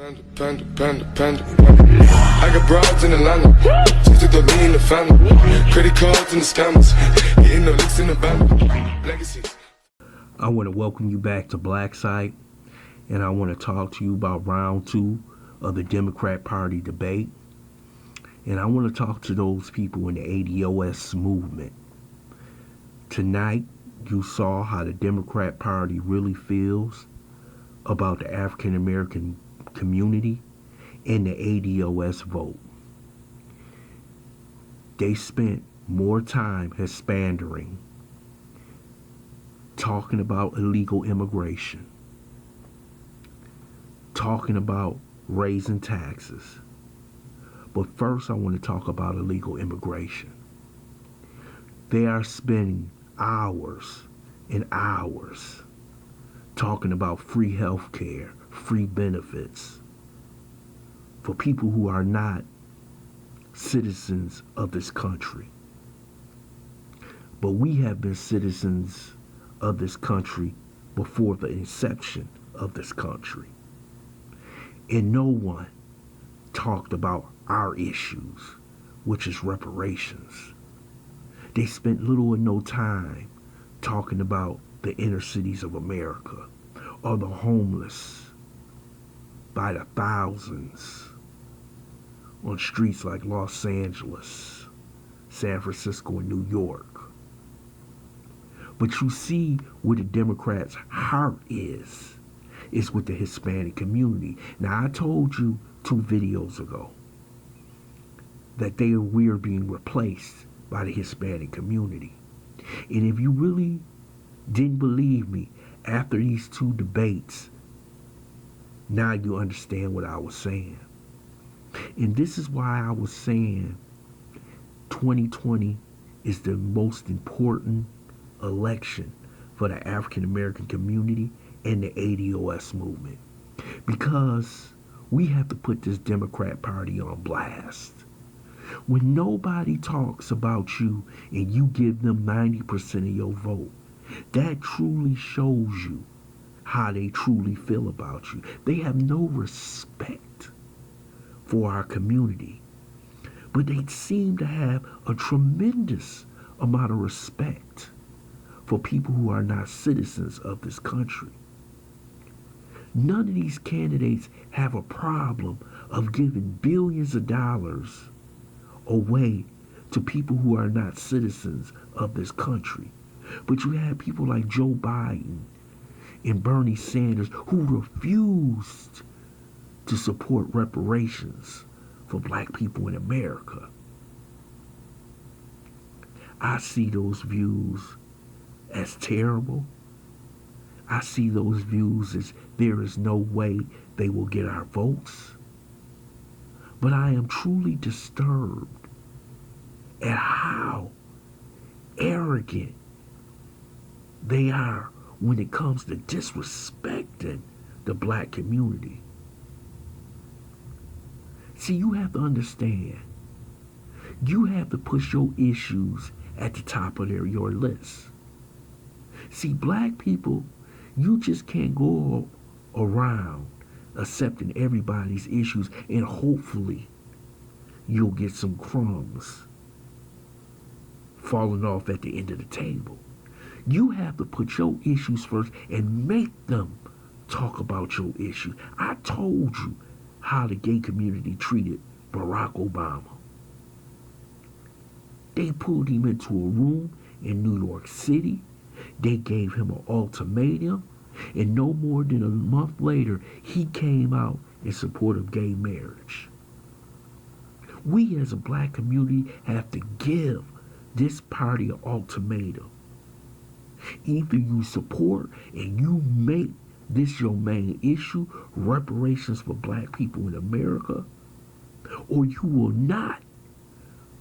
Panda. I got broads in Atlanta. Just took the lean in the family. Credit cards and the scammers. Hitting the licks in the band. Legacies. I want to welcome you back to Black Site, and I want to talk to you about round 2 of the Democrat Party debate. And I want to talk to those people in the ADOS movement. Tonight, you saw how the Democrat Party really feels about the African American community and the ADOS vote. They spent more time hispandering, talking about illegal immigration, talking about raising taxes. But first, I want to talk about illegal immigration. They are spending hours and hours talking about free health care, free benefits for people who are not citizens of this country. But we have been citizens of this country before the inception of this country. And no one talked about our issues, which is reparations. They spent little or no time talking about the inner cities of America or the homeless by the thousands on streets like Los Angeles, San Francisco, and New York. But you see where the Democrats' heart is with the Hispanic community. Now, I told you 2 videos ago that we're being replaced by the Hispanic community. And if you really didn't believe me after these 2 debates, now you understand what I was saying. And this is why I was saying 2020 is the most important election for the African American community and the ADOS movement. Because we have to put this Democrat Party on blast. When nobody talks about you and you give them 90% of your vote, that truly shows you how they truly feel about you. They have no respect for our community, but they seem to have a tremendous amount of respect for people who are not citizens of this country. None of these candidates have a problem of giving billions of dollars away to people who are not citizens of this country. But you have people like Joe Biden and Bernie Sanders who refused to support reparations for black people in America. I see those views as terrible. I see those views as there is no way they will get our votes. But I am truly disturbed at how arrogant they are when it comes to disrespecting the black community. See, you have to understand, you have to push your issues at the top of your list. See, black people, you just can't go around accepting everybody's issues and hopefully you'll get some crumbs falling off at the end of the table. You have to put your issues first and make them talk about your issues. I told you how the gay community treated Barack Obama. They pulled him into a room in New York City. They gave him an ultimatum, and no more than a month later, he came out in support of gay marriage. We as a black community have to give this party an ultimatum. Either you support and you make this your main issue, reparations for black people in America, or you will not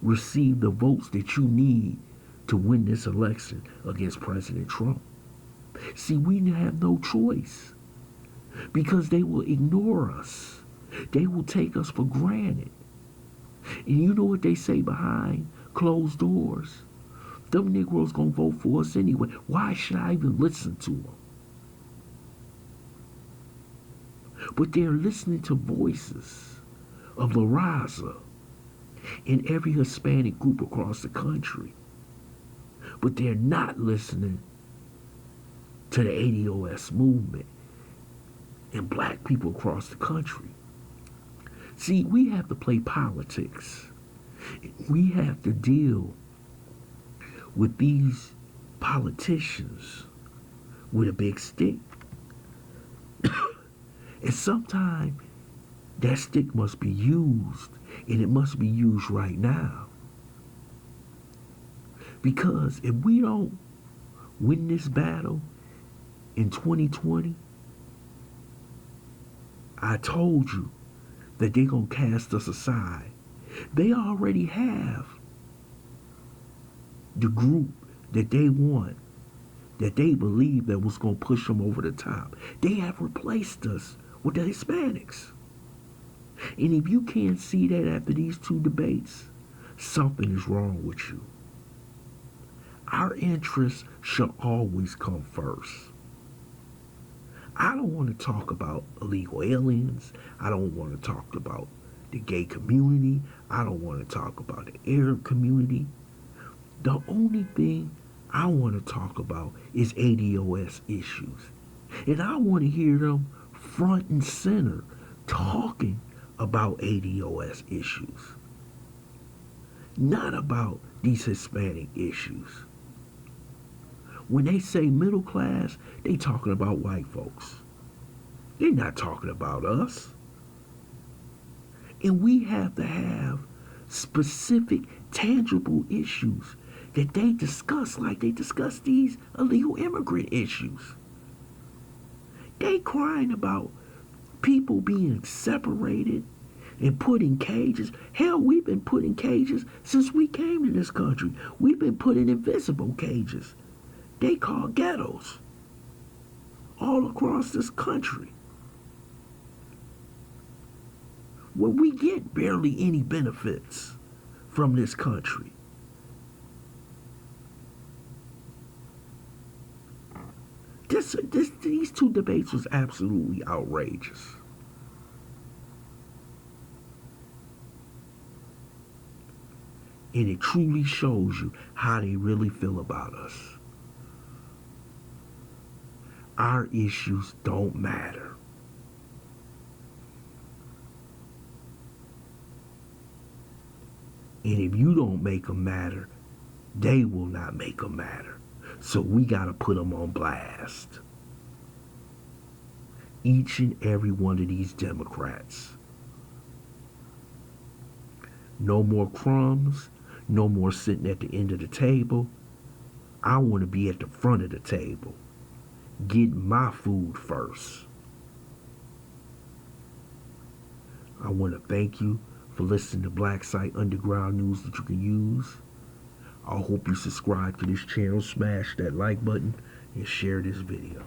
receive the votes that you need to win this election against President Trump. See, we have no choice because they will ignore us. They will take us for granted. And you know what they say behind closed doors? Them Negroes gonna vote for us anyway. Why should I even listen to them? But they're listening to voices of La Raza in every Hispanic group across the country. But they're not listening to the ADOS movement and black people across the country. See, we have to play politics. We have to deal with these politicians with a big stick. And sometimes that stick must be used, and it must be used right now. Because if we don't win this battle in 2020, I told you that they're going to cast us aside. They already have the group that they want, that they believe that was going to push them over the top. They have replaced us with the Hispanics. And if you can't see that after these two debates, something is wrong with you. Our interests shall always come first. I don't want to talk about illegal aliens. I don't want to talk about the gay community. I don't want to talk about the Arab community. The only thing I want to talk about is ADOS issues. And I want to hear them front and center talking about ADOS issues. Not about these Hispanic issues. When they say middle class, they talking about white folks. They're not talking about us. And we have to have specific, tangible issues that they discuss like they discuss these illegal immigrant issues. They crying about people being separated and put in cages. Hell, we've been put in cages since we came to this country. We've been put in invisible cages. They call ghettos all across this country, where we get barely any benefits from this country. These two debates was absolutely outrageous. And it truly shows you how they really feel about us. Our issues don't matter. And if you don't make them matter, they will not make them matter. So we got to put them on blast. Each and every one of these Democrats. No more crumbs. No more sitting at the end of the table. I want to be at the front of the table. Get my food first. I want to thank you for listening to Black Site Underground News that you can use. I hope you subscribe to this channel, smash that like button, and share this video.